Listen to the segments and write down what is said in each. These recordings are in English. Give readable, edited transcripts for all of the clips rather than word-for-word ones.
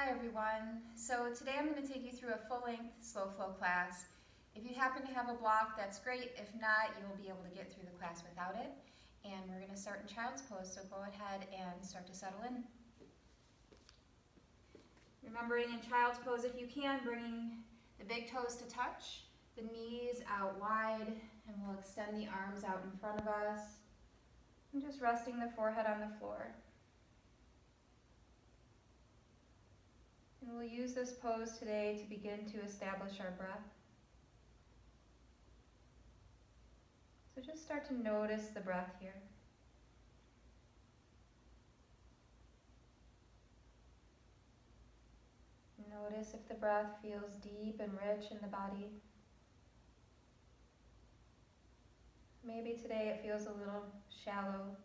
Hi everyone. So today I'm going to take you through a full-length slow flow class. If you happen to have a block, that's great. If not, you will be able to get through the class without it. And we're going to start in child's pose, so go ahead and start to settle in. Remembering in child's pose, if you can, bringing the big toes to touch, the knees out wide, and we'll extend the arms out in front of us. And just resting the forehead on the floor. And we'll use this pose today to begin to establish our breath. So just start to notice the breath here. Notice if the breath feels deep and rich in the body. Maybe today it feels a little shallow.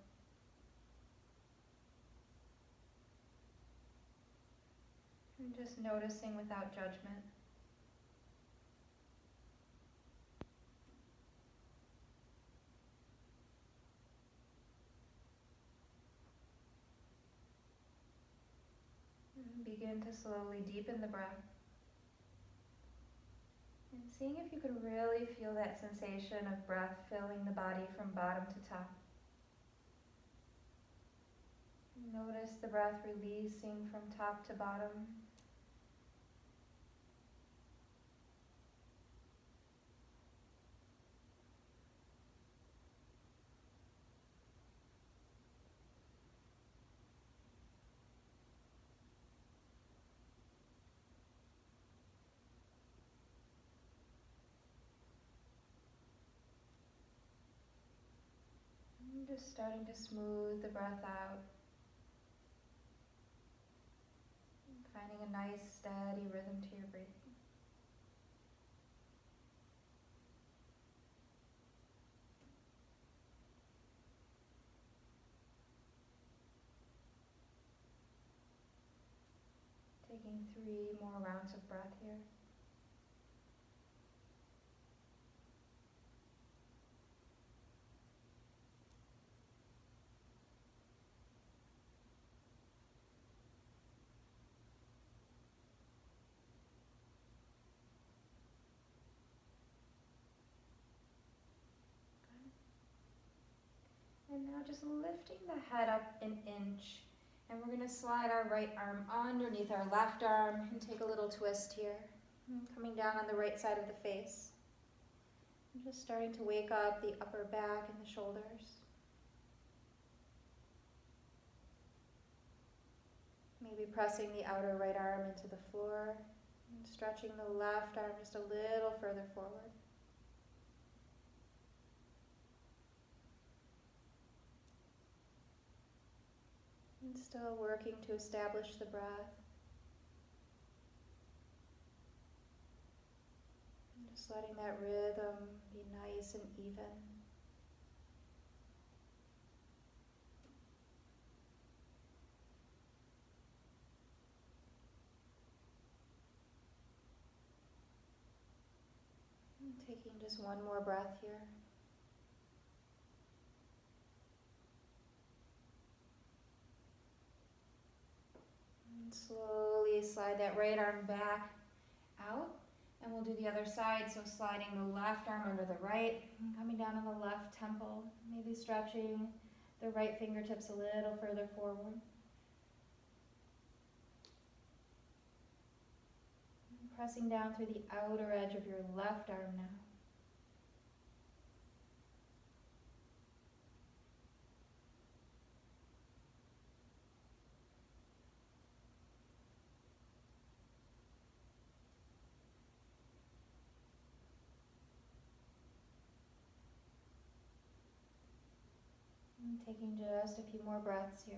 And just noticing without judgment. And begin to slowly deepen the breath. And seeing if you can really feel that sensation of breath filling the body from bottom to top. Notice the breath releasing from top to bottom. And just starting to smooth the breath out. Finding a nice steady rhythm to your breathing. Taking 3 more rounds of breath here. And now just lifting the head up an inch. And we're going to slide our right arm underneath our left arm and take a little twist here. And coming down on the right side of the face. And just starting to wake up the upper back and the shoulders. Maybe pressing the outer right arm into the floor. And stretching the left arm just a little further forward. And still working to establish the breath. And just letting that rhythm be nice and even. And taking just one more breath here. Slowly slide that right arm back out, and we'll do the other side. So sliding the left arm under the right, and coming down on the left temple, maybe stretching the right fingertips a little further forward. And pressing down through the outer edge of your left arm now. And taking just a few more breaths here.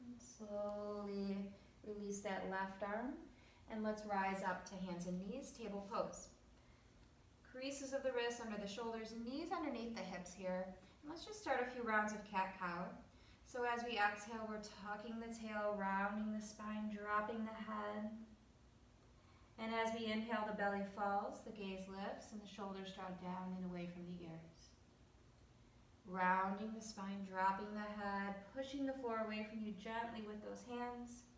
And slowly release that left arm, and let's rise up to hands and knees, table pose. Creases of the wrists under the shoulders, knees underneath the hips here. And let's just start a few rounds of cat-cow. So as we exhale, we're tucking the tail, rounding the spine, dropping the head. And as we inhale, the belly falls, the gaze lifts, and the shoulders draw down and away from the ears. Rounding the spine, dropping the head, pushing the floor away from you gently with those hands.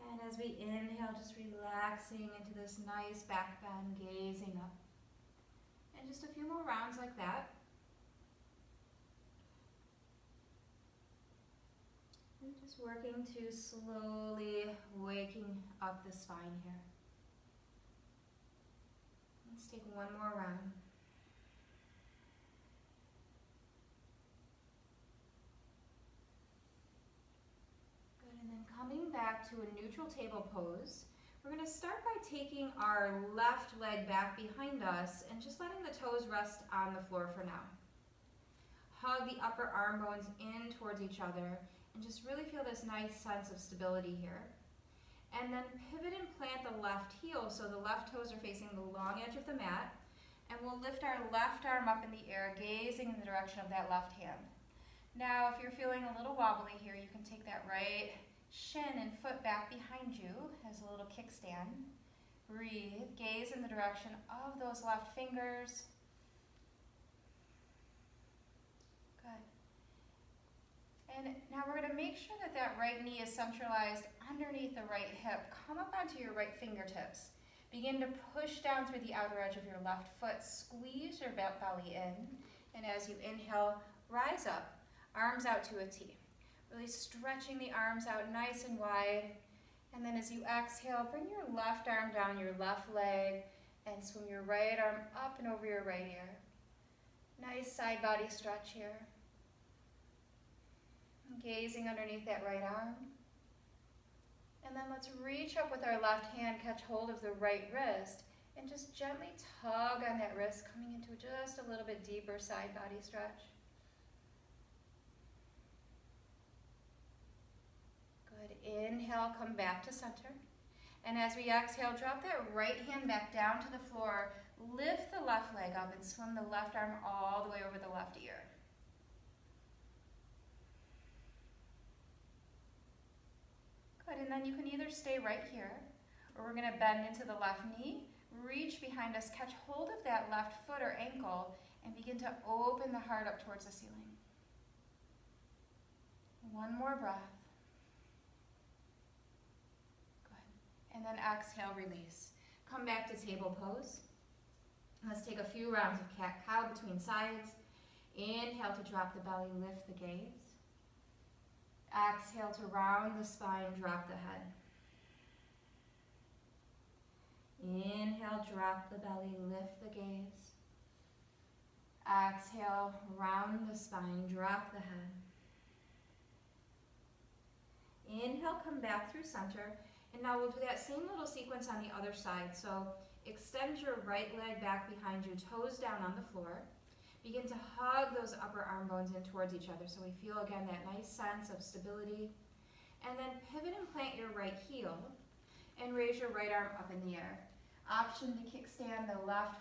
And as we inhale, just relaxing into this nice back bend, gazing up. And just a few more rounds like that. And just working to slowly waking up the spine here. Let's take one more round. Good, and then coming back to a neutral table pose, we're going to start by taking our left leg back behind us and just letting the toes rest on the floor for now. Hug the upper arm bones in towards each other and just really feel this nice sense of stability here. And then pivot and plant the left heel so the left toes are facing the long edge of the mat. And we'll lift our left arm up in the air, gazing in the direction of that left hand. Now, if you're feeling a little wobbly here, you can take that right shin and foot back behind you as a little kickstand. Breathe, gaze in the direction of those left fingers. Good. And now we're going to make sure that that right knee is centralized underneath the right hip. Come up onto your right fingertips. Begin to push down through the outer edge of your left foot. Squeeze your belly in. And as you inhale, rise up, arms out to a T. Really stretching the arms out nice and wide. And then as you exhale, bring your left arm down your left leg and swing your right arm up and over your right ear. Nice side body stretch here. Gazing underneath that right arm. And then let's reach up with our left hand, catch hold of the right wrist, and just gently tug on that wrist, coming into just a little bit deeper side body stretch. Good. Inhale, come back to center. And as we exhale, drop that right hand back down to the floor. Lift the left leg up and swing the left arm all the way over the left ear. Good, and then you can either stay right here, or we're going to bend into the left knee, reach behind us, catch hold of that left foot or ankle, and begin to open the heart up towards the ceiling. One more breath. Good. And then exhale, release. Come back to table pose. Let's take a few rounds of cat-cow between sides. Inhale to drop the belly, lift the gaze. Exhale to round the spine, drop the head. Inhale, drop the belly, lift the gaze. Exhale, round the spine, drop the head. Inhale, come back through center. And now we'll do that same little sequence on the other side. So extend your right leg back behind you, toes down on the floor. Begin to hug those upper arm bones in towards each other so we feel again that nice sense of stability. And then pivot and plant your right heel and raise your right arm up in the air. Option to kickstand the left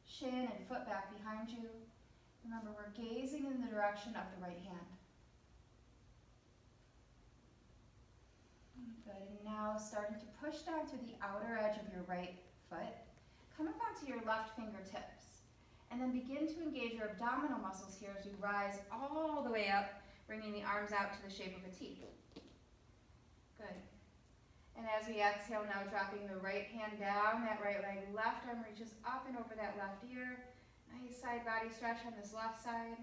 shin and foot back behind you. Remember, we're gazing in the direction of the right hand. Good, and now starting to push down through the outer edge of your right foot. Come up onto your left fingertips. And then begin to engage your abdominal muscles here as you rise all the way up, bringing the arms out to the shape of a T. Good. And as we exhale, now dropping the right hand down, that right leg, left arm reaches up and over that left ear. Nice side body stretch on this left side.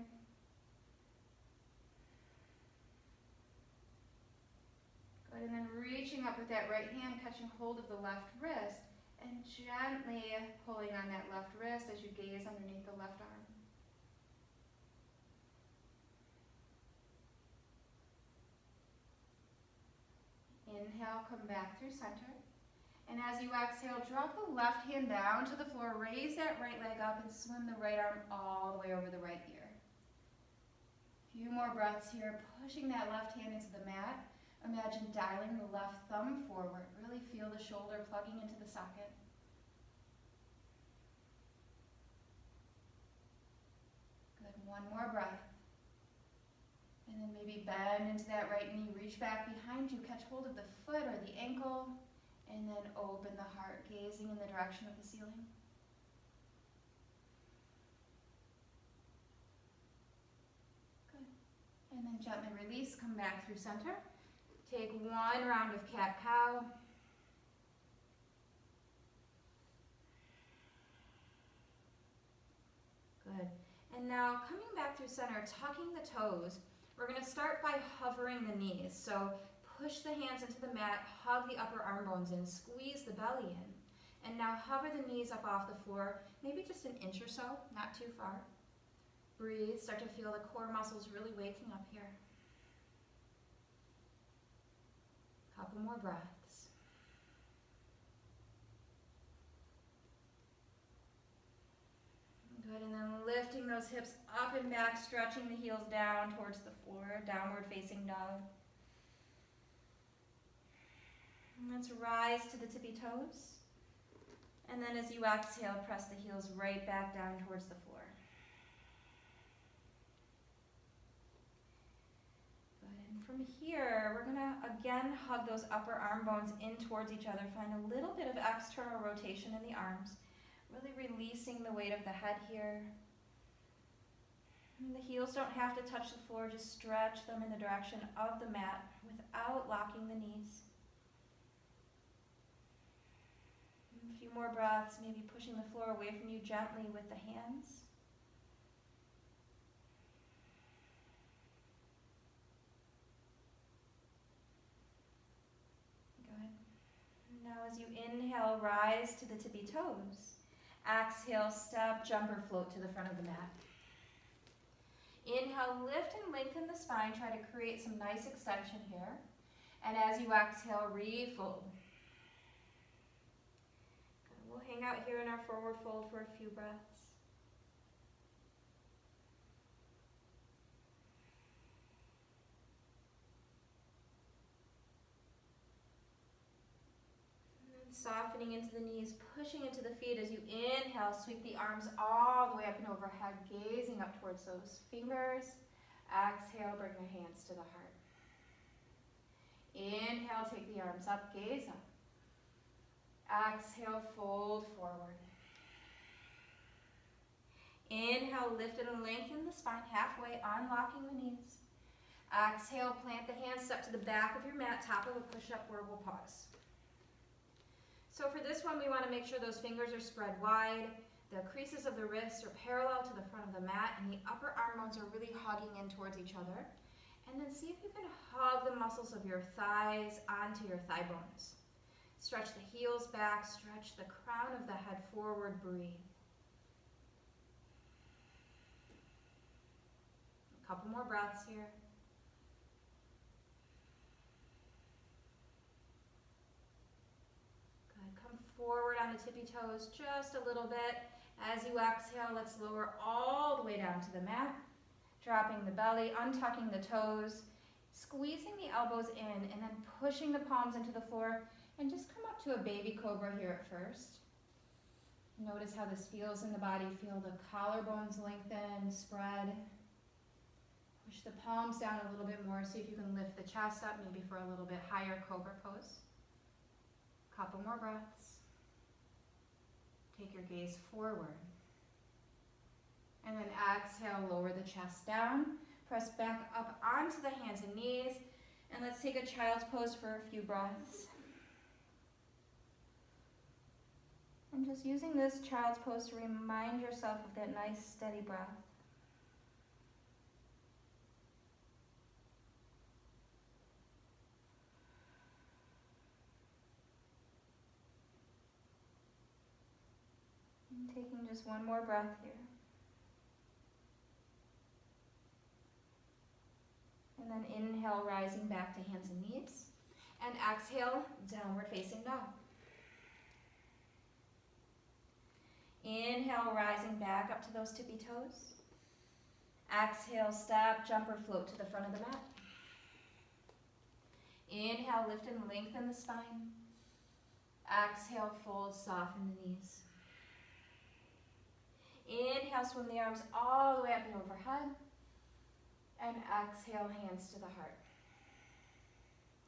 Good, and then reaching up with that right hand, catching hold of the left wrist, and gently pulling on that left wrist as you gaze underneath the left arm. Inhale, come back through center. And as you exhale, drop the left hand down to the floor, raise that right leg up, and swim the right arm all the way over the right ear. A few more breaths here, pushing that left hand into the mat. Imagine dialing the left thumb forward. Really feel the shoulder plugging into the socket. Good, one more breath. And then maybe bend into that right knee, reach back behind you, catch hold of the foot or the ankle, and then open the heart, gazing in the direction of the ceiling. Good. And then gently release, come back through center. Take one round of cat-cow. Good. And now coming back through center, tucking the toes. We're going to start by hovering the knees. So push the hands into the mat, hug the upper arm bones in, squeeze the belly in. And now hover the knees up off the floor, maybe just an inch or so, not too far. Breathe, start to feel the core muscles really waking up here. Couple more breaths. Good, and then lifting those hips up and back, stretching the heels down towards the floor, downward facing dog. And let's rise to the tippy toes. And then as you exhale, press the heels right back down towards the floor. Good, and from here, we're gonna again hug those upper arm bones in towards each other. Find a little bit of external rotation in the arms. Really releasing the weight of the head here. And the heels don't have to touch the floor, just stretch them in the direction of the mat without locking the knees. And a few more breaths, maybe pushing the floor away from you gently with the hands. Good. Now as you inhale, rise to the tippy toes. Exhale, step, jump, or float to the front of the mat. Inhale, lift and lengthen the spine. Try to create some nice extension here. And as you exhale, refold. Good. We'll hang out here in our forward fold for a few breaths. Softening into the knees, pushing into the feet as you inhale, sweep the arms all the way up and overhead, gazing up towards those fingers. Exhale, bring the hands to the heart. Inhale, take the arms up, gaze up. Exhale, fold forward. Inhale, lift and lengthen the spine halfway, unlocking the knees. Exhale, plant the hands, step to the back of your mat, top of a push-up where we'll pause. So for this one, we want to make sure those fingers are spread wide, the creases of the wrists are parallel to the front of the mat, and the upper arm bones are really hugging in towards each other. And then see if you can hug the muscles of your thighs onto your thigh bones. Stretch the heels back, stretch the crown of the head forward, breathe. A couple more breaths here. Forward on the tippy toes just a little bit. As you exhale, let's lower all the way down to the mat. Dropping the belly, untucking the toes, squeezing the elbows in, and then pushing the palms into the floor. And just come up to a baby cobra here at first. Notice how this feels in the body. Feel the collarbones lengthen, spread. Push the palms down a little bit more. See if you can lift the chest up, maybe for a little bit higher cobra pose. Couple more breaths. Take your gaze forward. And then exhale, lower the chest down. Press back up onto the hands and knees. And let's take a child's pose for a few breaths. And just using this child's pose to remind yourself of that nice steady breath. Taking just one more breath here. And then inhale, rising back to hands and knees. And exhale, downward facing dog. Inhale, rising back up to those tippy toes. Exhale, step, jump, or float to the front of the mat. Inhale, lift and lengthen the spine. Exhale, fold, soften the knees. Inhale, swim the arms all the way up and overhead. And exhale, hands to the heart.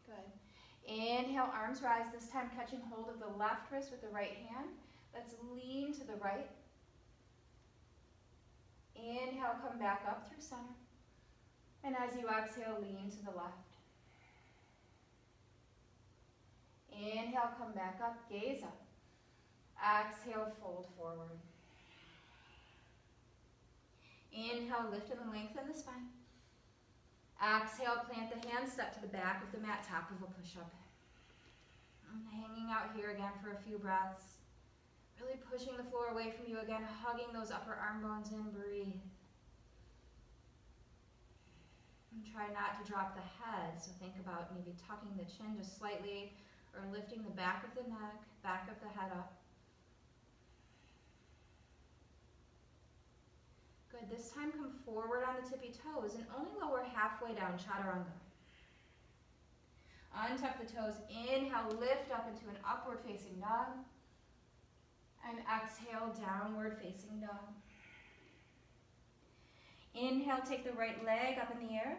Good. Inhale, arms rise, this time catching hold of the left wrist with the right hand. Let's lean to the right. Inhale, come back up through center. And as you exhale, lean to the left. Inhale, come back up, gaze up. Exhale, fold forward. Inhale, lift and lengthen the spine. Exhale, plant the hands, step to the back of the mat, top of a push-up. Hanging out here again for a few breaths. Really pushing the floor away from you again, hugging those upper arm bones in, breathe. And try not to drop the head, so think about maybe tucking the chin just slightly or lifting the back of the neck, back of the head up. Good, this time come forward on the tippy toes and only lower halfway down, chaturanga. Untuck the toes, inhale, lift up into an upward facing dog. And exhale, downward facing dog. Inhale, take the right leg up in the air.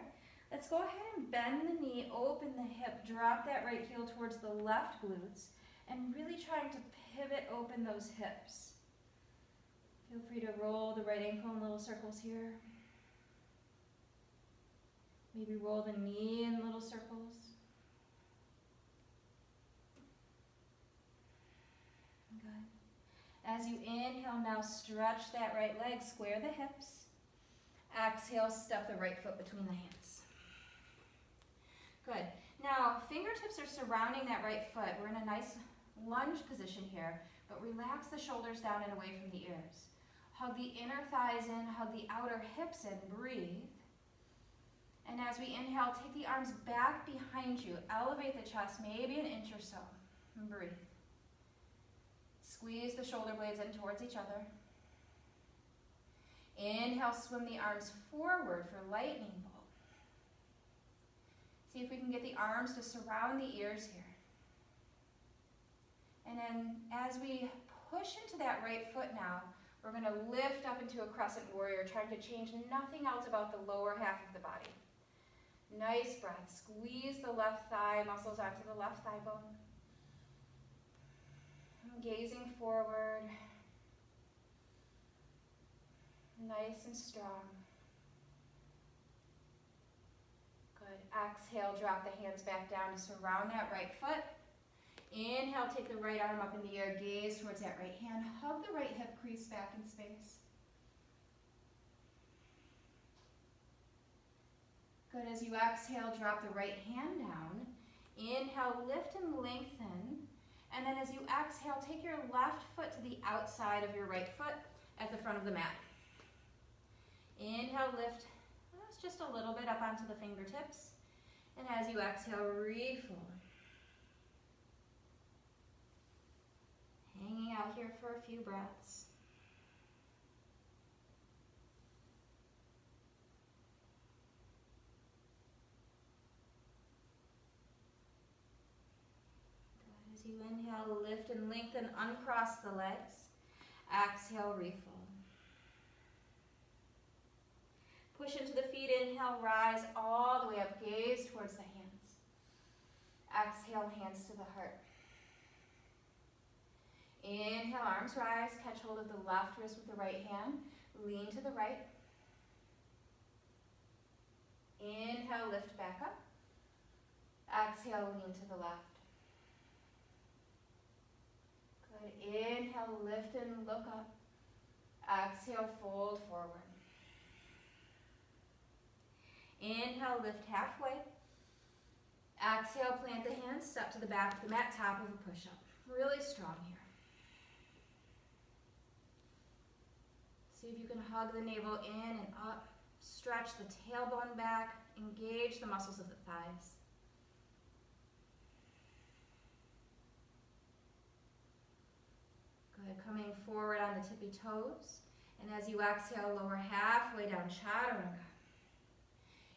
Let's go ahead and bend the knee, open the hip, drop that right heel towards the left glutes, and really trying to pivot open those hips. Feel free to roll the right ankle in little circles here. Maybe roll the knee in little circles. Good. As you inhale, now stretch that right leg, square the hips. Exhale, step the right foot between the hands. Good. Now, fingertips are surrounding that right foot. We're in a nice lunge position here, but relax the shoulders down and away from the ears. Hug the inner thighs in, hug the outer hips in, breathe. And as we inhale, take the arms back behind you. Elevate the chest, maybe an inch or so, and breathe. Squeeze the shoulder blades in towards each other. Inhale, swim the arms forward for lightning bolt. See if we can get the arms to surround the ears here. And then as we push into that right foot now, we're going to lift up into a crescent warrior, trying to change nothing else about the lower half of the body. Nice breath. Squeeze the left thigh muscles onto the left thigh bone. Gazing forward. Nice and strong. Good. Exhale, drop the hands back down to surround that right foot. Inhale, take the right arm up in the air, gaze towards that right hand. Hug the right hip crease back in space. Good, as you exhale, drop the right hand down. Inhale, lift and lengthen. And then as you exhale, take your left foot to the outside of your right foot at the front of the mat. Inhale, lift just a little bit up onto the fingertips. And as you exhale, refold. Hanging out here for a few breaths. Good. As you inhale, lift and lengthen, uncross the legs. Exhale, refold. Push into the feet, inhale, rise all the way up, gaze towards the hands. Exhale, hands to the heart. Inhale, arms rise, catch hold of the left wrist with the right hand, lean to the right. Inhale, lift back up. Exhale, lean to the left. Good, inhale, lift and look up. Exhale, fold forward. Inhale, lift halfway. Exhale, plant the hands, step to the back of the mat, top of a push-up. Really strong here. See if you can hug the navel in and up. Stretch the tailbone back. Engage the muscles of the thighs. Good, coming forward on the tippy toes. And as you exhale, lower halfway down, chaturanga.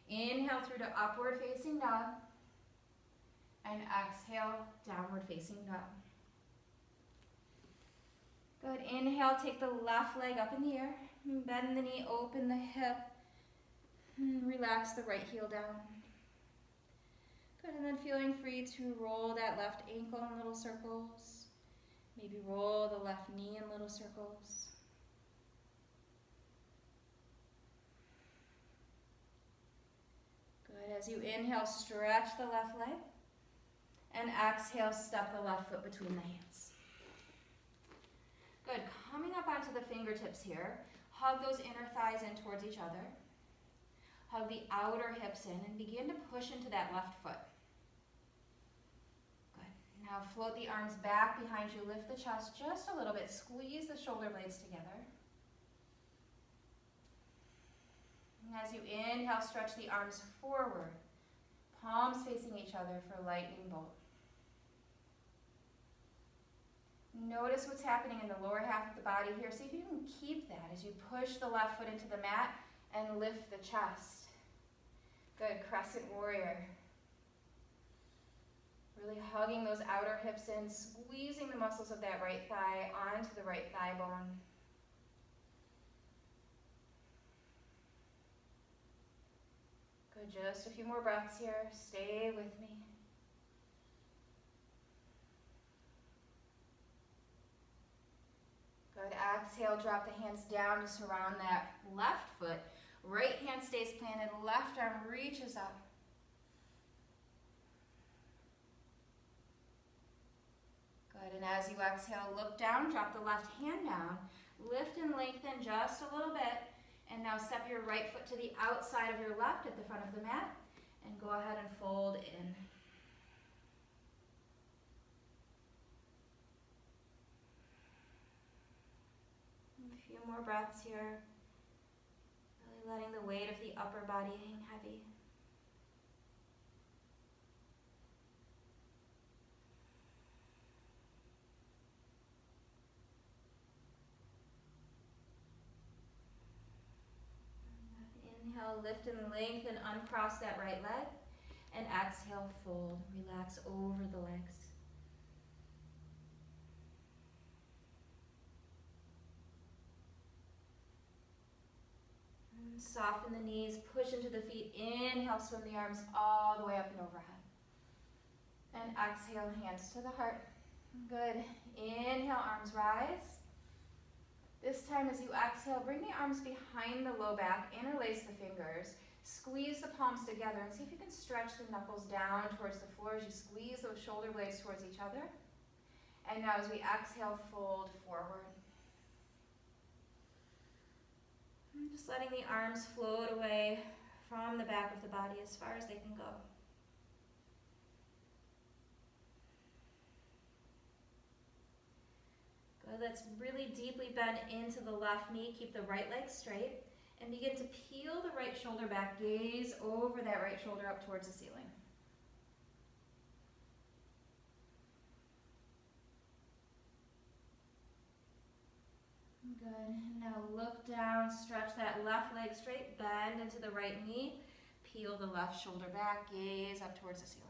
Inhale through to upward facing dog. And exhale, downward facing dog. Good, inhale, take the left leg up in the air. Bend the knee, open the hip. Relax the right heel down. Good, and then feeling free to roll that left ankle in little circles. Maybe roll the left knee in little circles. Good, as you inhale, stretch the left leg. And exhale, step the left foot between the hands. Good, coming up onto the fingertips here. Hug those inner thighs in towards each other. Hug the outer hips in and begin to push into that left foot. Good. Now float the arms back behind you. Lift the chest just a little bit. Squeeze the shoulder blades together. And as you inhale, stretch the arms forward. Palms facing each other for lightning bolt. Notice what's happening in the lower half of the body here. See if you can keep that as you push the left foot into the mat and lift the chest. Good, crescent warrior. Really hugging those outer hips in, squeezing the muscles of that right thigh onto the right thigh bone. Good, just a few more breaths here. Stay with me. Good, exhale, drop the hands down to surround that left foot. Right hand stays planted, left arm reaches up. Good, and as you exhale, look down, drop the left hand down, lift and lengthen just a little bit, and now step your right foot to the outside of your left at the front of the mat, and go ahead and fold in. A few more breaths here. Really letting the weight of the upper body hang heavy. Inhale, lift and lengthen, uncross that right leg. And exhale, fold. Relax over the legs. Soften the knees, push into the feet. Inhale, swim the arms all the way up and overhead. And exhale, hands to the heart. Good. Inhale, arms rise. This time as you exhale, bring the arms behind the low back, interlace the fingers, squeeze the palms together, and see if you can stretch the knuckles down towards the floor as you squeeze those shoulder blades towards each other. And now as we exhale, fold forward. Just letting the arms float away from the back of the body as far as they can go. Good, let's really deeply bend into the left knee. Keep the right leg straight and begin to peel the right shoulder back. Gaze over that right shoulder up towards the ceiling. Good. Now look down, stretch that left leg straight, bend into the right knee, peel the left shoulder back, gaze up towards the ceiling.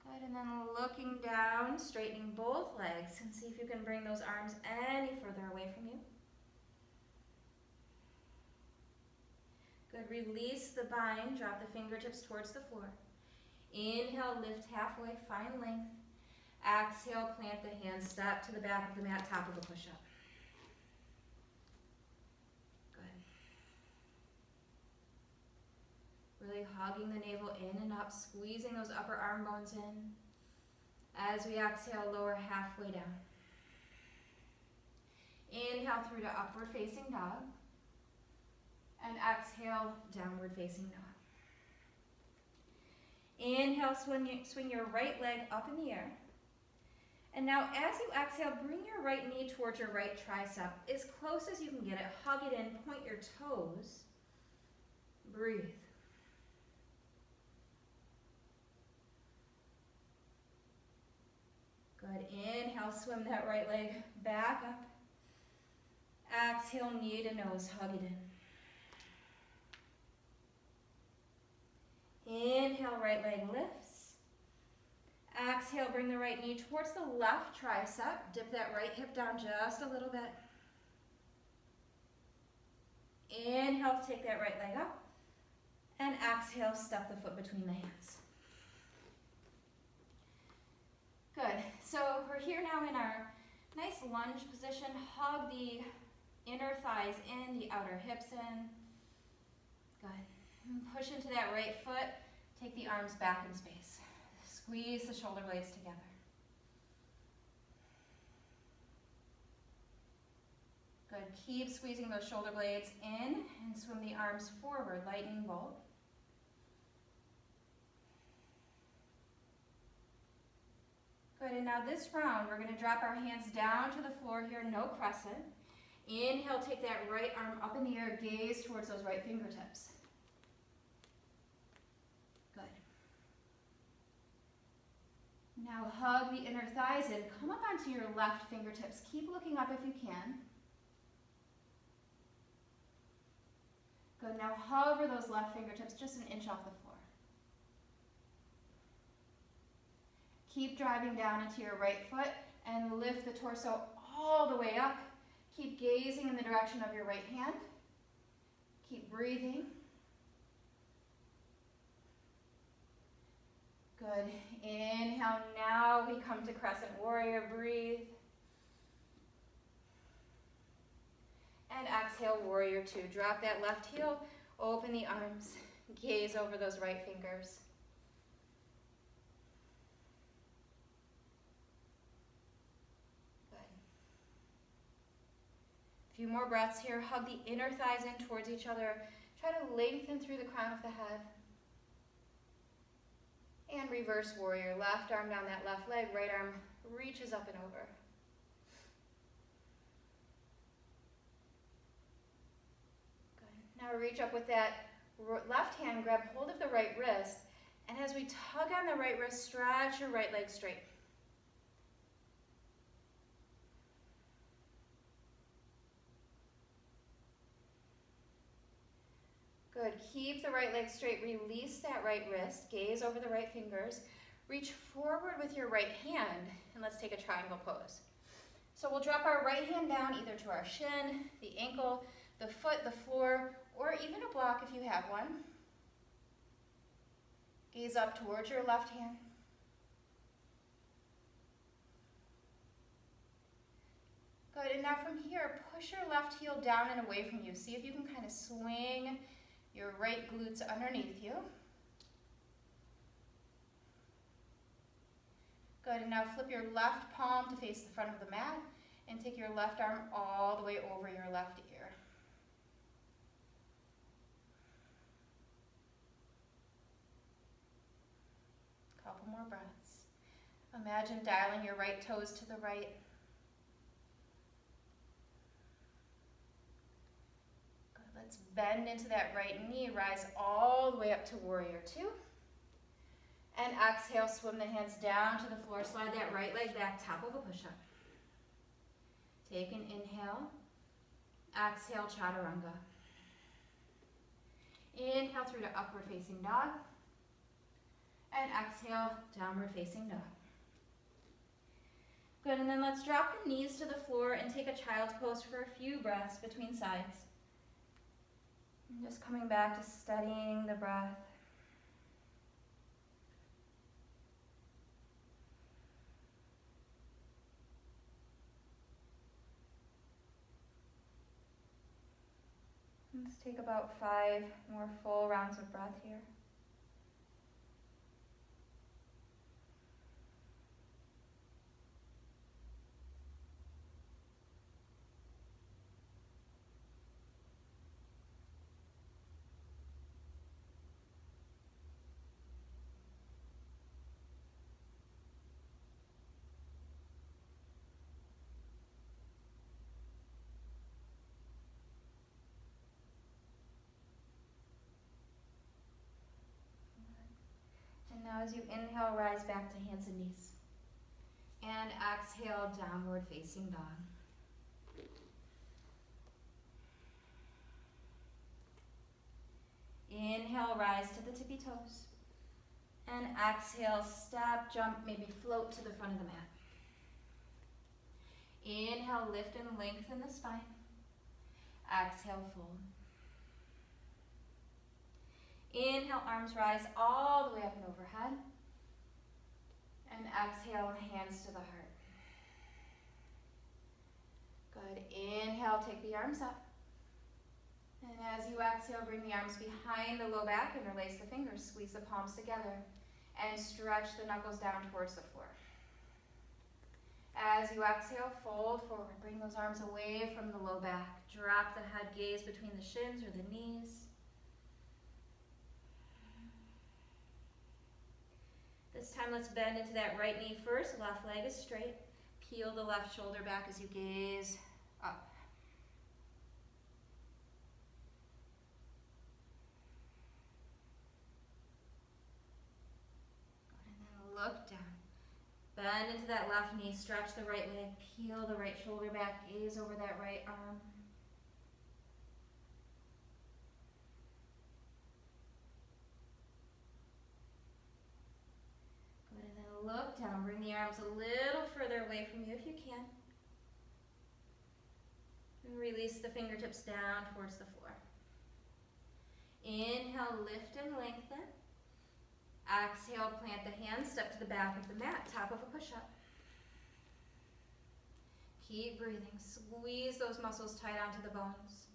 Good, and then looking down, straightening both legs, and see if you can bring those arms any further away from you. Good, release the bind, drop the fingertips towards the floor. Inhale, lift halfway, find length. Exhale, plant the hands, step to the back of the mat, top of a push-up. Good. Really hugging the navel in and up, squeezing those upper arm bones in. As we exhale, lower halfway down. Inhale through to upward facing dog. And exhale, downward facing dog. Inhale, swing your right leg up in the air. And now as you exhale, bring your right knee towards your right tricep as close as you can get it. Hug it in, point your toes. Breathe. Good. Inhale, swim that right leg back up. Exhale, knee to nose, hug it in. Inhale, right leg lifts. Exhale, bring the right knee towards the left tricep. Dip that right hip down just a little bit. Inhale, take that right leg up. And exhale, step the foot between the hands. Good. So we're here now in our nice lunge position. Hug the inner thighs in, the outer hips in. Good. Push into that right foot. Take the arms back in space. Squeeze the shoulder blades together. Good. Keep squeezing those shoulder blades in and swim the arms forward, lightning bolt. Good, and now this round, we're going to drop our hands down to the floor here, no crescent. Inhale, take that right arm up in the air, gaze towards those right fingertips. Good. Now hug the inner thighs in, come up onto your left fingertips. Keep looking up if you can. Good, now hover those left fingertips just an inch off the floor. Keep driving down into your right foot and lift the torso all the way up. Keep gazing in the direction of your right hand. Keep breathing. Good. Inhale, now we come to crescent warrior. Breathe. And exhale, warrior two. Drop that left heel, open the arms, gaze over those right fingers. Good. A few more breaths here. Hug the inner thighs in towards each other. Try to lengthen through the crown of the head. And reverse warrior. Left arm down that left leg, right arm reaches up and over. Now reach up with that left hand, grab hold of the right wrist, and as we tug on the right wrist, stretch your right leg straight. Good, keep the right leg straight, release that right wrist, gaze over the right fingers, reach forward with your right hand, and let's take a triangle pose. So we'll drop our right hand down either to our shin, the ankle, the foot, the floor, or even a block if you have one. Gaze up towards your left hand. Good, and now from here, push your left heel down and away from you. See if you can kind of swing your right glutes underneath you. Good, and now flip your left palm to face the front of the mat and take your left arm all the way over your left ear. Couple more breaths. Imagine dialing your right toes to the right. Good. Let's bend into that right knee, rise all the way up to warrior two. And exhale, swim the hands down to the floor, slide that right leg back, top of a push-up. Take an inhale, exhale, chaturanga. Inhale through to upward facing dog. And exhale, downward facing dog. Good, and then let's drop the knees to the floor and take a child's pose for a few breaths between sides. And just coming back to steadying the breath. Let's take about 5 more full rounds of breath here. And now as you inhale, rise back to hands and knees. And exhale, downward facing dog. Inhale, rise to the tippy toes. And exhale, step, jump, maybe float to the front of the mat. Inhale, lift and lengthen the spine. Exhale, fold. Inhale, arms rise all the way up and overhead. And exhale, hands to the heart. Good. Inhale, take the arms up. And as you exhale, bring the arms behind the low back, interlace the fingers, squeeze the palms together, and stretch the knuckles down towards the floor. As you exhale, fold forward. Bring those arms away from the low back. Drop the head, gaze between the shins or the knees. This time, let's bend into that right knee first. Left leg is straight. Peel the left shoulder back as you gaze up. Look down. Bend into that left knee, stretch the right leg, peel the right shoulder back, gaze over that right arm. Good, and then look down. Bring the arms a little further away from you if you can. And release the fingertips down towards the floor. Inhale, lift and lengthen. Exhale, plant the hands, step to the back of the mat, top of a push-up. Keep breathing. Squeeze those muscles tight onto the bones.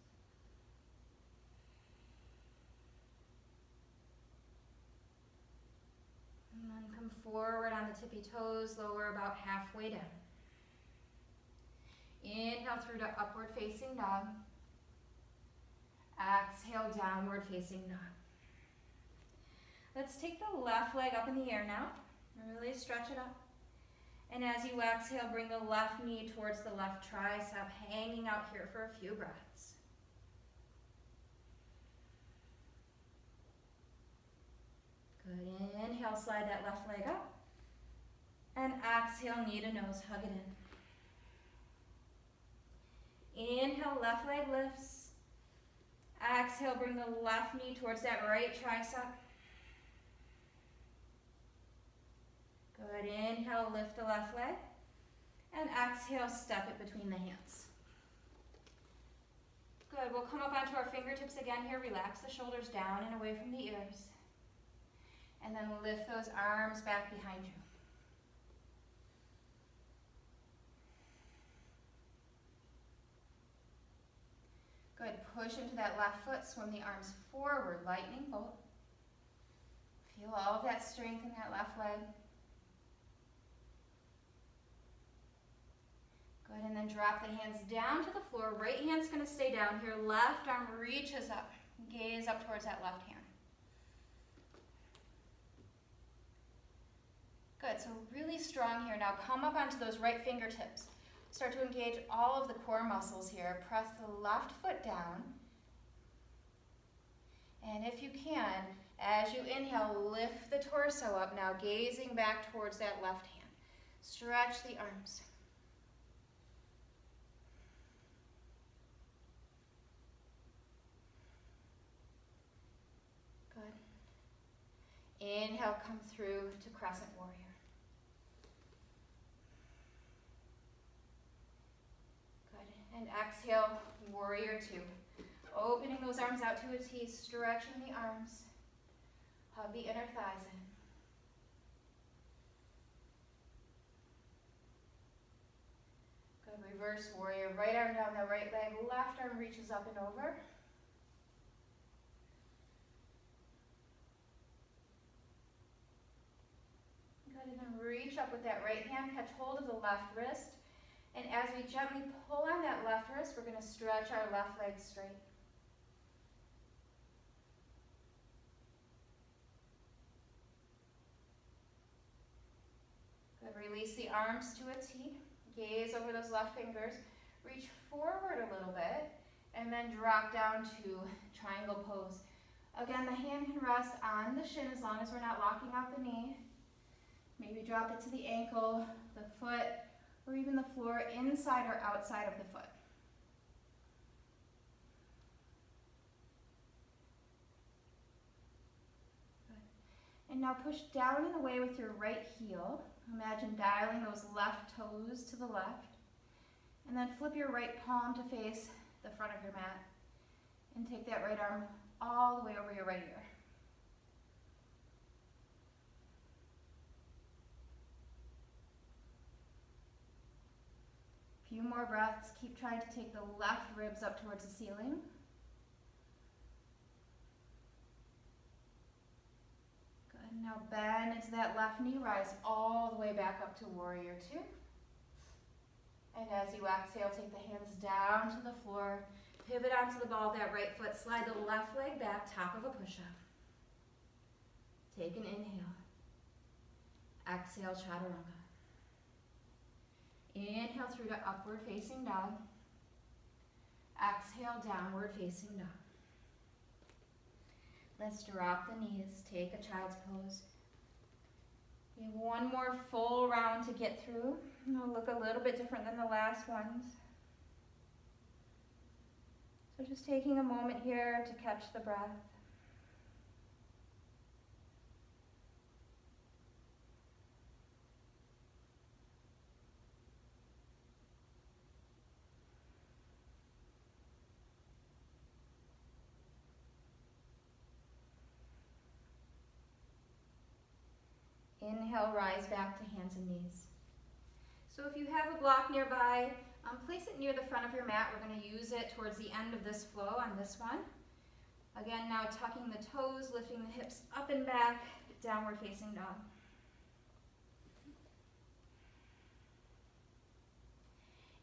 And then come forward on the tippy toes, lower about halfway down. Inhale through to upward facing dog. Exhale, downward facing dog. Let's take the left leg up in the air now. Really stretch it up. And as you exhale, bring the left knee towards the left tricep, hanging out here for a few breaths. Good. Inhale, slide that left leg up. And exhale, knee to nose, hug it in. Inhale, left leg lifts. Exhale, bring the left knee towards that right tricep. Good. Inhale, lift the left leg. And exhale, step it between the hands. Good. We'll come up onto our fingertips again here. Relax the shoulders down and away from the ears. And then lift those arms back behind you. Good. Push into that left foot. Swim the arms forward. Lightning bolt. Feel all of that strength in that left leg. Good, and then drop the hands down to the floor. Right hand's going to stay down here. Left arm reaches up. Gaze up towards that left hand. Good, so really strong here. Now come up onto those right fingertips. Start to engage all of the core muscles here. Press the left foot down. And if you can, as you inhale, lift the torso up. Now gazing back towards that left hand. Stretch the arms. Inhale, come through to crescent warrior. Good. And exhale, warrior two. Opening those arms out to a T, stretching the arms. Hug the inner thighs in. Good. Reverse warrior. Right arm down the right leg. Left arm reaches up and over. And then reach up with that right hand, catch hold of the left wrist. And as we gently pull on that left wrist, we're going to stretch our left leg straight. Good. Release the arms to a T. Gaze over those left fingers. Reach forward a little bit. And then drop down to triangle pose. Again, the hand can rest on the shin as long as we're not locking out the knee. Maybe drop it to the ankle, the foot, or even the floor inside or outside of the foot. Good. And now push down and away with your right heel. Imagine dialing those left toes to the left. And then flip your right palm to face the front of your mat. And take that right arm all the way over your right ear. Few more breaths. Keep trying to take the left ribs up towards the ceiling. Good. Now bend into that left knee. Rise all the way back up to warrior two. And as you exhale, take the hands down to the floor. Pivot onto the ball of that right foot. Slide the left leg back, top of a push-up. Take an inhale. Exhale, chaturanga. Inhale through to upward facing dog. Exhale, downward facing dog. Let's drop the knees, take a child's pose. We have one more full round to get through. It'll look a little bit different than the last ones. So just taking a moment here to catch the breath. Inhale, rise back to hands and knees. So if you have a block nearby, place it near the front of your mat. We're going to use it towards the end of this flow on this one. Again, now tucking the toes, lifting the hips up and back, downward facing dog.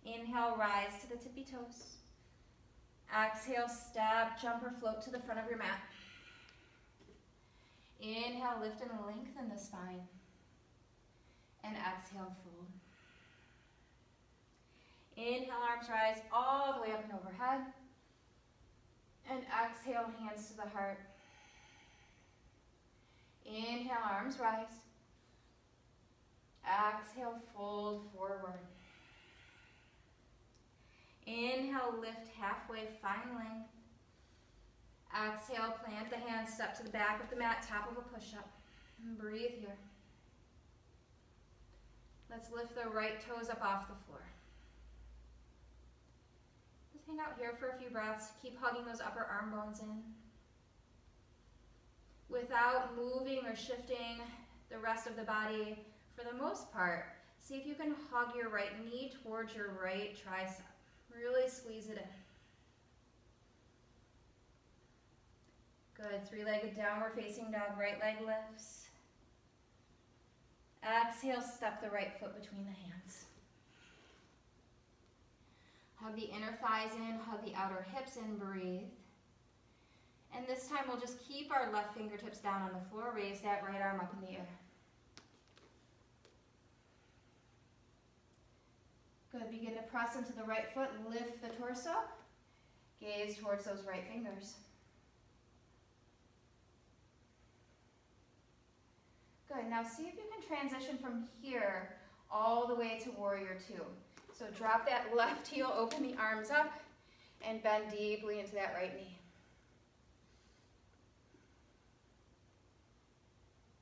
Inhale, rise to the tippy toes. Exhale, step, jump or float to the front of your mat. Inhale, lift and lengthen the spine. And exhale, fold. Inhale, arms rise all the way up and overhead. And exhale, hands to the heart. Inhale, arms rise. Exhale, fold forward. Inhale, lift halfway, find length. Exhale, plant the hands, step to the back of the mat, top of a push-up. And breathe here. Let's lift the right toes up off the floor. Just hang out here for a few breaths. Keep hugging those upper arm bones in. Without moving or shifting the rest of the body, for the most part, see if you can hug your right knee towards your right tricep. Really squeeze it in. Good, three-legged downward facing dog, right leg lifts. Exhale, step the right foot between the hands. Hug the inner thighs in, hug the outer hips in, breathe. And this time we'll just keep our left fingertips down on the floor, raise that right arm up in the air. Good, begin to press into the right foot, lift the torso, gaze towards those right fingers. Good, now see if you can transition from here all the way to warrior two. So drop that left heel, open the arms up, and bend deeply into that right knee.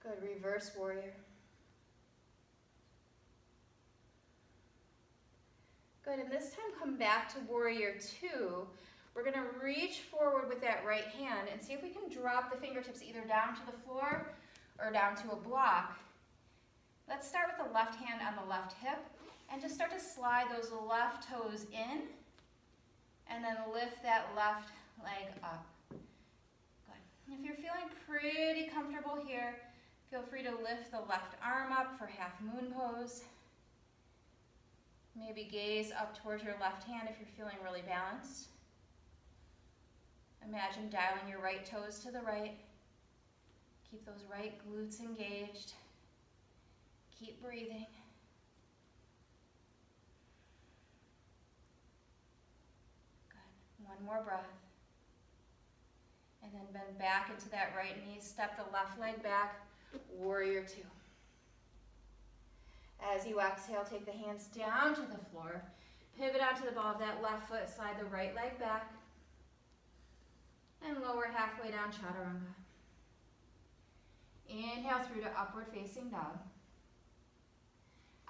Good, reverse warrior. Good, and this time come back to warrior two. We're gonna reach forward with that right hand and see if we can drop the fingertips either down to the floor or down to a block. Let's start with the left hand on the left hip and just start to slide those left toes in and then lift that left leg up. Good. If you're feeling pretty comfortable here, feel free to lift the left arm up for half moon pose. Maybe gaze up towards your left hand if you're feeling really balanced. Imagine dialing your right toes to the right. Keep those right glutes engaged. Keep breathing. Good. One more breath. And then bend back into that right knee. Step the left leg back. Warrior two. As you exhale, take the hands down to the floor. Pivot onto the ball of that left foot. Slide the right leg back. And lower halfway down, chaturanga. Inhale through to upward facing dog.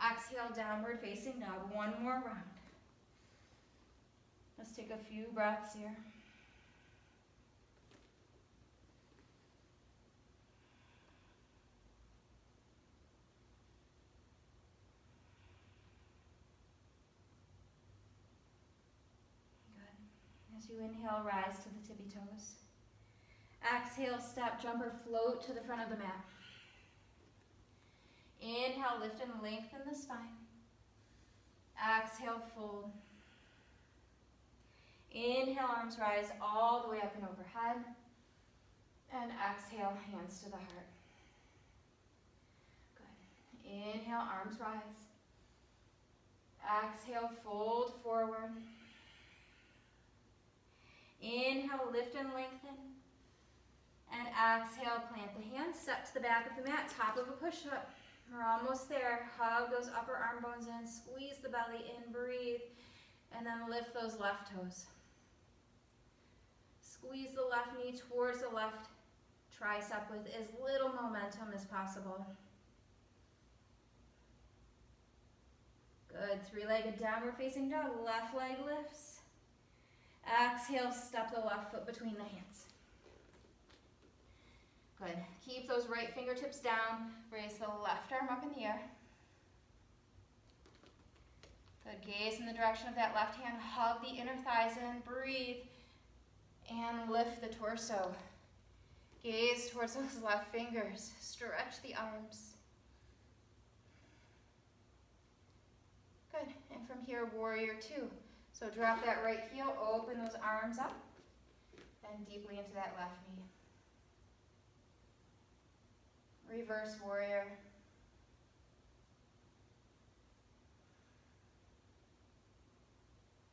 Exhale, downward facing dog. One more round. Let's take a few breaths here. Good. As you inhale, rise to the tippy toes. Exhale, step, jump, or float to the front of the mat. Inhale, lift and lengthen the spine. Exhale, fold. Inhale, arms rise all the way up and overhead. And exhale, hands to the heart. Good. Inhale, arms rise. Exhale, fold forward. Inhale, lift and lengthen. And exhale, plant the hands, step to the back of the mat, top of a push-up. We're almost there. Hug those upper arm bones in, squeeze the belly in, breathe, and then lift those left toes. Squeeze the left knee towards the left tricep with as little momentum as possible. Good. Three-legged downward facing dog. Left leg lifts. Exhale, step the left foot between the hands. Good. Keep those right fingertips down. Raise the left arm up in the air. Good. Gaze in the direction of that left hand. Hug the inner thighs in. Breathe. And lift the torso. Gaze towards those left fingers. Stretch the arms. Good. And from here, warrior two. So drop that right heel, open those arms up, and deeply into that left knee. Reverse warrior.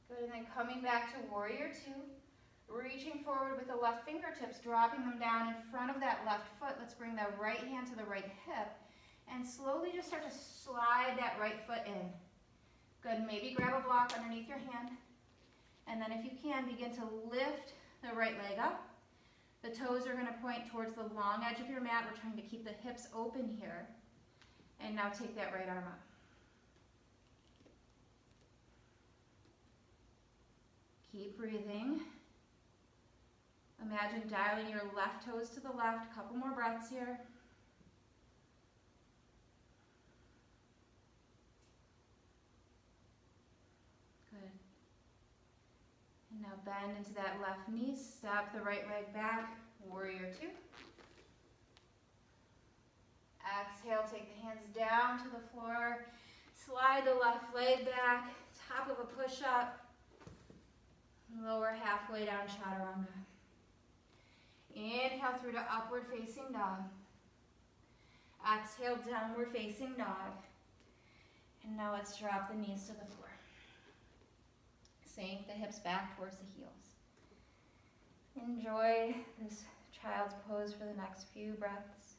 Good, and then coming back to warrior two, reaching forward with the left fingertips, dropping them down in front of that left foot. Let's bring the right hand to the right hip, and slowly just start to slide that right foot in. Good, maybe grab a block underneath your hand, and then if you can, begin to lift the right leg up. The toes are going to point towards the long edge of your mat. We're trying to keep the hips open here. And now take that right arm up. Keep breathing. Imagine dialing your left toes to the left. A couple more breaths here. Good. And now bend into that left knee. Step the right leg back. Warrior two. Exhale, take the hands down to the floor. Slide the left leg back. Top of a push-up. Lower halfway down, chaturanga. Inhale through to upward facing dog. Exhale, downward facing dog. And now let's drop the knees to the floor. Sink the hips back towards the heels. Enjoy this child's pose for the next few breaths.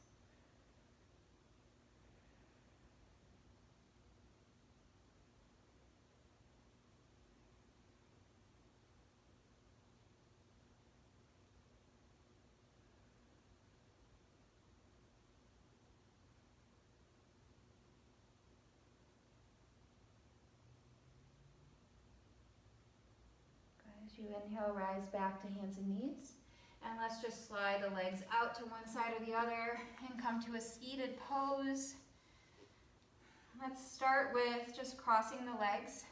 As you inhale, rise back to hands and knees. And let's just slide the legs out to one side or the other and come to a seated pose. Let's start with just crossing the legs.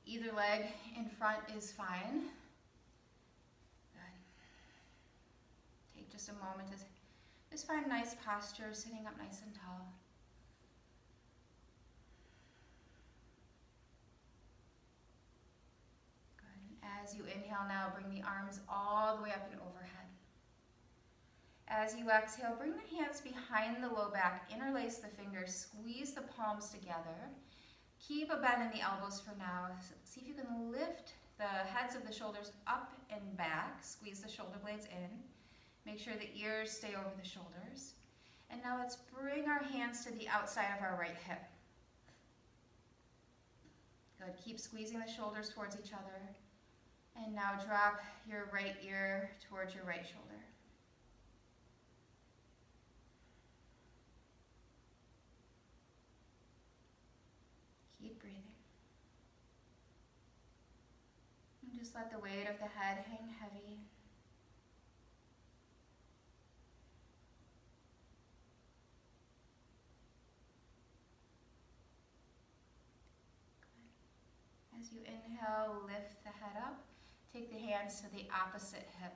Either leg in front is fine. Good. Take just a moment to just find nice posture, sitting up nice and tall. As you inhale now, bring the arms all the way up and overhead. As you exhale, bring the hands behind the low back, interlace the fingers, squeeze the palms together. Keep a bend in the elbows for now. See if you can lift the heads of the shoulders up and back. Squeeze the shoulder blades in. Make sure the ears stay over the shoulders. And now let's bring our hands to the outside of our right hip. Good, keep squeezing the shoulders towards each other. And now drop your right ear towards your right shoulder. Keep breathing. And just let the weight of the head hang heavy. Good. As you inhale, lift the head up. Take the hands to the opposite hip.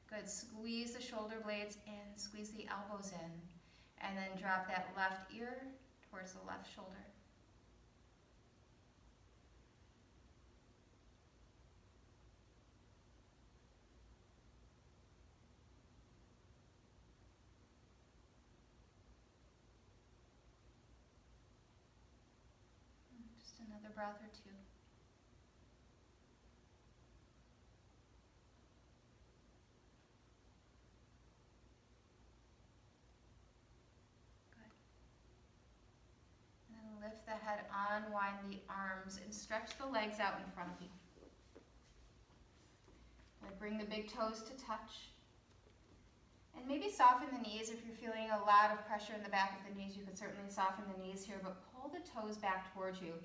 Good. Squeeze the shoulder blades in, squeeze the elbows in, and then drop that left ear towards the left shoulder. Just another breath or two. Lift the head, unwind the arms, and stretch the legs out in front of you. Bring the big toes to touch. And maybe soften the knees. If you're feeling a lot of pressure in the back of the knees, you could certainly soften the knees here, but pull the toes back towards you.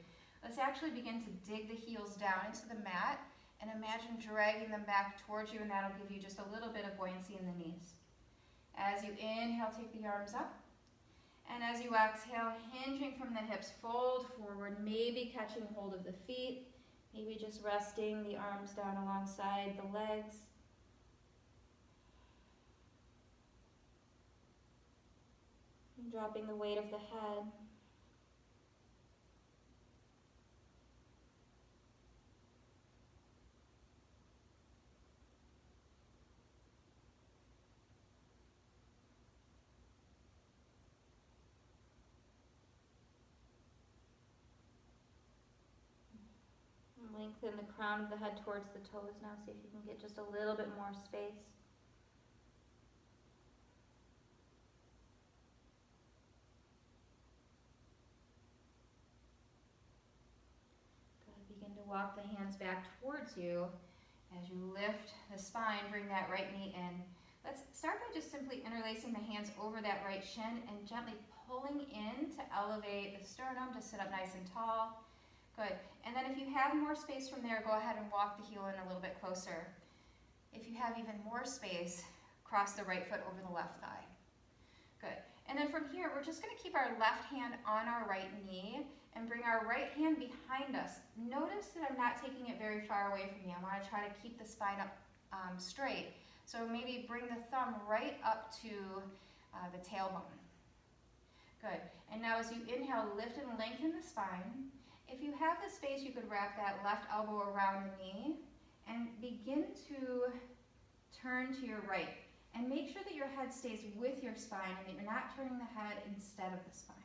Let's actually begin to dig the heels down into the mat and imagine dragging them back towards you, and that'll give you just a little bit of buoyancy in the knees. As you inhale, take the arms up. And as you exhale, hinging from the hips, fold forward, maybe catching hold of the feet, maybe just resting the arms down alongside the legs. And dropping the weight of the head. Lengthen the crown of the head towards the toes now. See if you can get just a little bit more space. Good. Begin to walk the hands back towards you. As you lift the spine, bring that right knee in. Let's start by just simply interlacing the hands over that right shin and gently pulling in to elevate the sternum to sit up nice and tall. Good. And then if you have more space from there, go ahead and walk the heel in a little bit closer. If you have even more space, cross the right foot over the left thigh. Good. And then from here, we're just going to keep our left hand on our right knee and bring our right hand behind us. Notice that I'm not taking it very far away from you. I want to try to keep the spine up straight. So maybe bring the thumb right up to the tailbone. Good. And now as you inhale, lift and lengthen the spine. If you have the space, you could wrap that left elbow around the knee and begin to turn to your right. And make sure that your head stays with your spine and that you're not turning the head instead of the spine.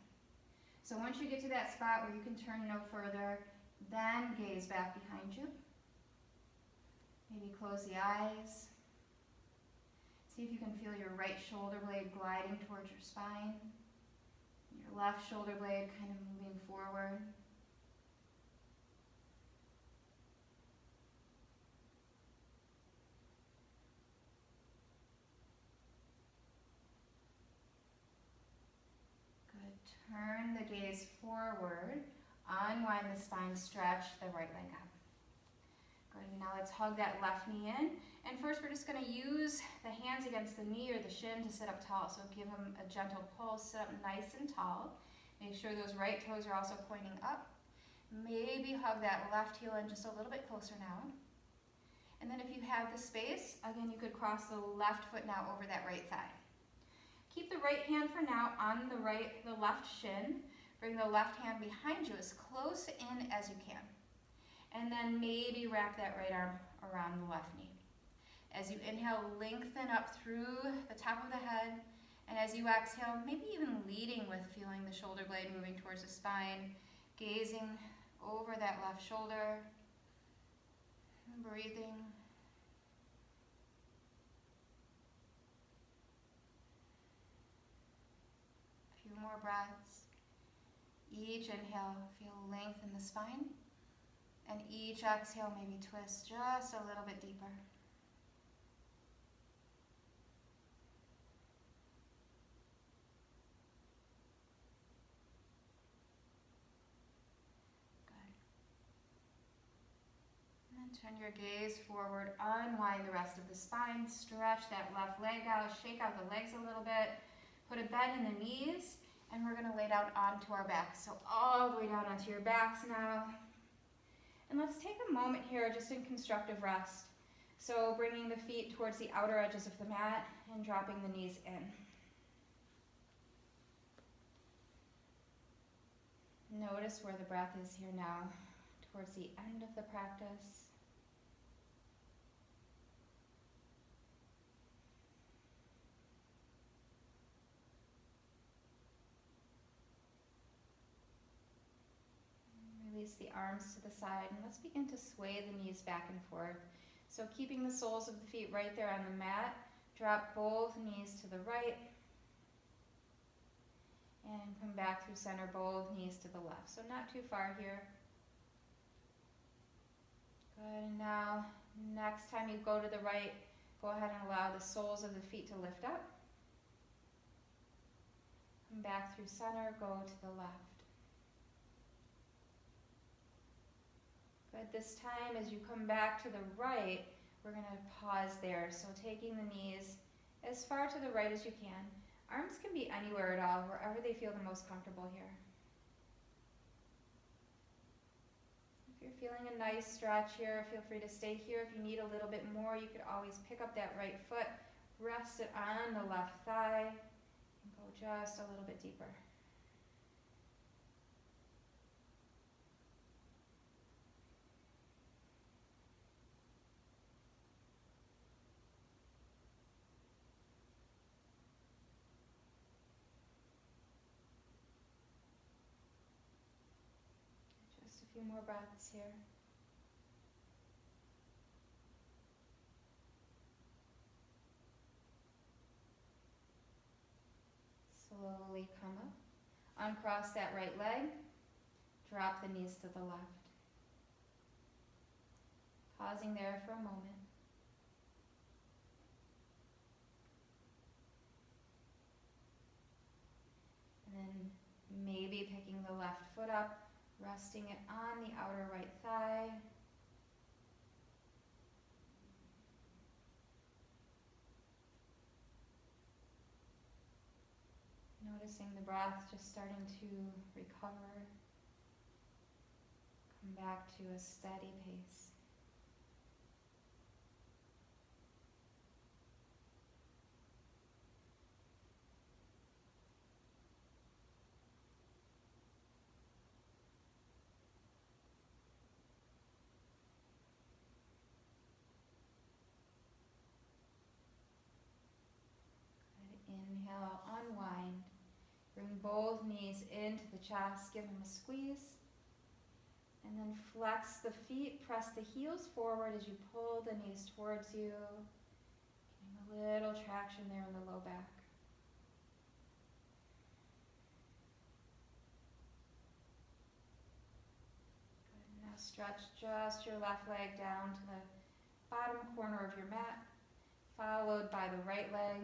So once you get to that spot where you can turn no further, then gaze back behind you. Maybe close the eyes. See if you can feel your right shoulder blade gliding towards your spine. Your left shoulder blade kind of moving forward. Turn the gaze forward, unwind the spine, stretch the right leg up. Good, now let's hug that left knee in. And first we're just gonna use the hands against the knee or the shin to sit up tall. So give them a gentle pull, sit up nice and tall. Make sure those right toes are also pointing up. Maybe hug that left heel in just a little bit closer now. And then if you have the space, again, you could cross the left foot now over that right thigh. Keep the right hand for now on the left shin. Bring the left hand behind you as close in as you can. And then maybe wrap that right arm around the left knee. As you inhale, lengthen up through the top of the head. And as you exhale, maybe even leading with feeling the shoulder blade moving towards the spine, gazing over that left shoulder, breathing. More breaths. Each inhale, feel length in the spine. And each exhale, maybe twist just a little bit deeper. Good. And then turn your gaze forward, unwind the rest of the spine, stretch that left leg out, shake out the legs a little bit, put a bend in the knees, and we're gonna lay down onto our backs. So all the way down onto your backs now. And let's take a moment here just in constructive rest. So bringing the feet towards the outer edges of the mat and dropping the knees in. Notice where the breath is here now, towards the end of the practice. Release the arms to the side, and let's begin to sway the knees back and forth. So keeping the soles of the feet right there on the mat, drop both knees to the right, and come back through center, both knees to the left. So not too far here. Good, and now, next time you go to the right, go ahead and allow the soles of the feet to lift up. Come back through center, go to the left. Good, this time as you come back to the right, we're gonna pause there. So taking the knees as far to the right as you can. Arms can be anywhere at all, wherever they feel the most comfortable here. If you're feeling a nice stretch here, feel free to stay here. If you need a little bit more, you could always pick up that right foot, rest it on the left thigh, and go just a little bit deeper. Just a few more breaths here. Slowly come up, uncross that right leg, drop the knees to the left. Pausing there for a moment. And then maybe picking the left foot up, resting it on the outer right thigh. Noticing the breath just starting to recover. Come back to a steady pace. Good. Inhale, unwind. Bring both knees into the chest, give them a squeeze. And then flex the feet, press the heels forward as you pull the knees towards you. Getting a little traction there in the low back. Good. Now stretch just your left leg down to the bottom corner of your mat, followed by the right leg.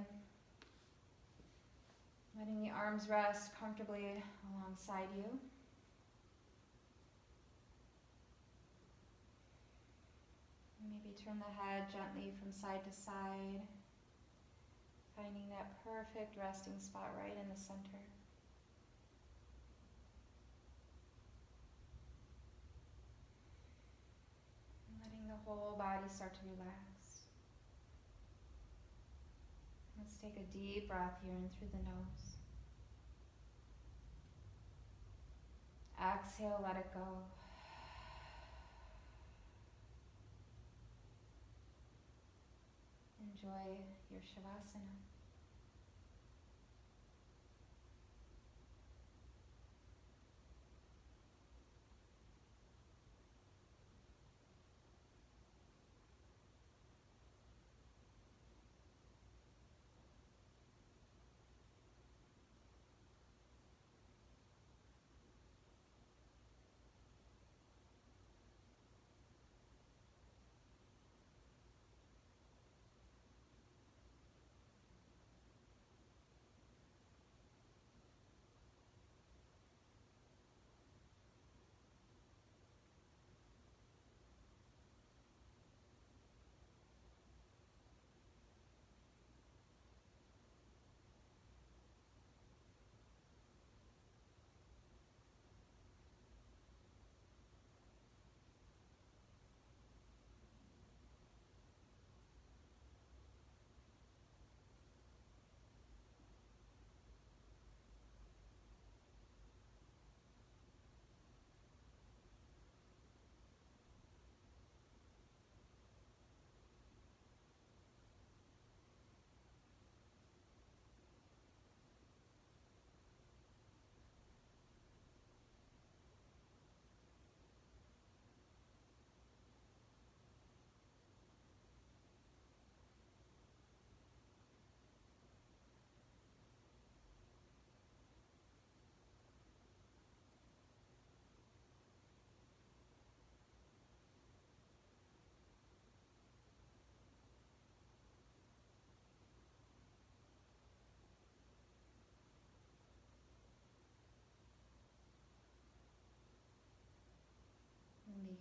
Letting the arms rest comfortably alongside you. Maybe turn the head gently from side to side, finding that perfect resting spot right in the center. And letting the whole body start to relax. Let's take a deep breath here in through the nose. Exhale, let it go. Enjoy your savasana.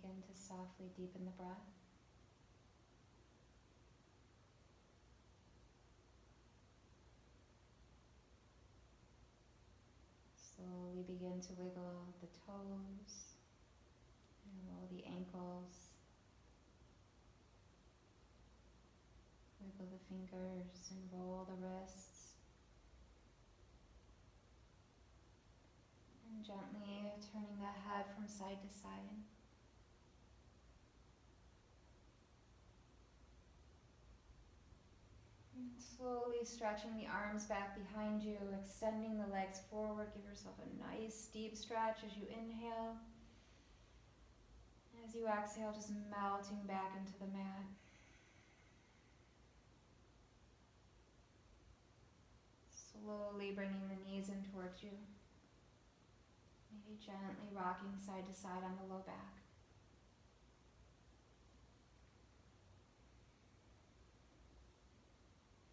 begin to softly deepen the breath. Slowly begin to wiggle the toes and roll the ankles. Wiggle the fingers and roll the wrists. And gently turning the head from side to side. And slowly stretching the arms back behind you, extending the legs forward. Give yourself a nice deep stretch as you inhale. As you exhale, just melting back into the mat. Slowly bringing the knees in towards you. Maybe gently rocking side to side on the low back.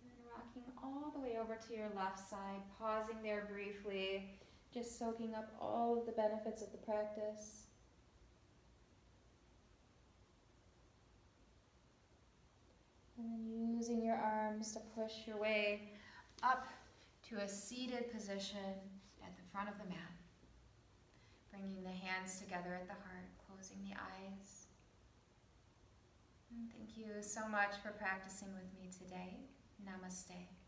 And then rocking all the way over to your left side, pausing there briefly, just soaking up all of the benefits of the practice. And then using your arms to push your way up to a seated position at the front of the mat. Bringing the hands together at the heart, closing the eyes. And thank you so much for practicing with me today. Namaste.